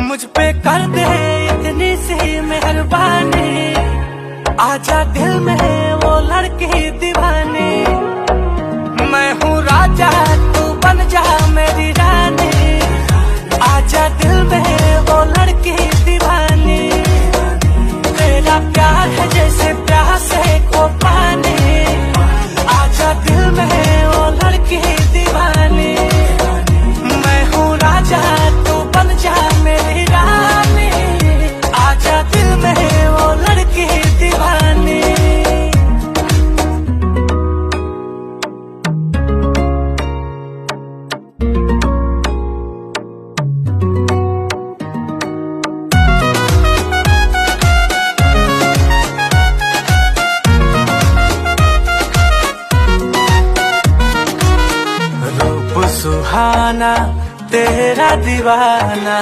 मुझ पे कर दे इतनी सी मेहरबानी, आजा दिल में वो लड़की दीवानी। मैं हूँ राजा तू बन जा मेरी रानी, आजा दिल में वो लड़की दीवानी। तेरा प्यार है जैसे प्यास है को पानी, आजा दिल में वो लड़की दीवानी। मैं हूँ राजा तू बन जा मेरी रानी, आजा दिल में वो लड़की दीवानी। रूप सुहाना तेरा दीवाना,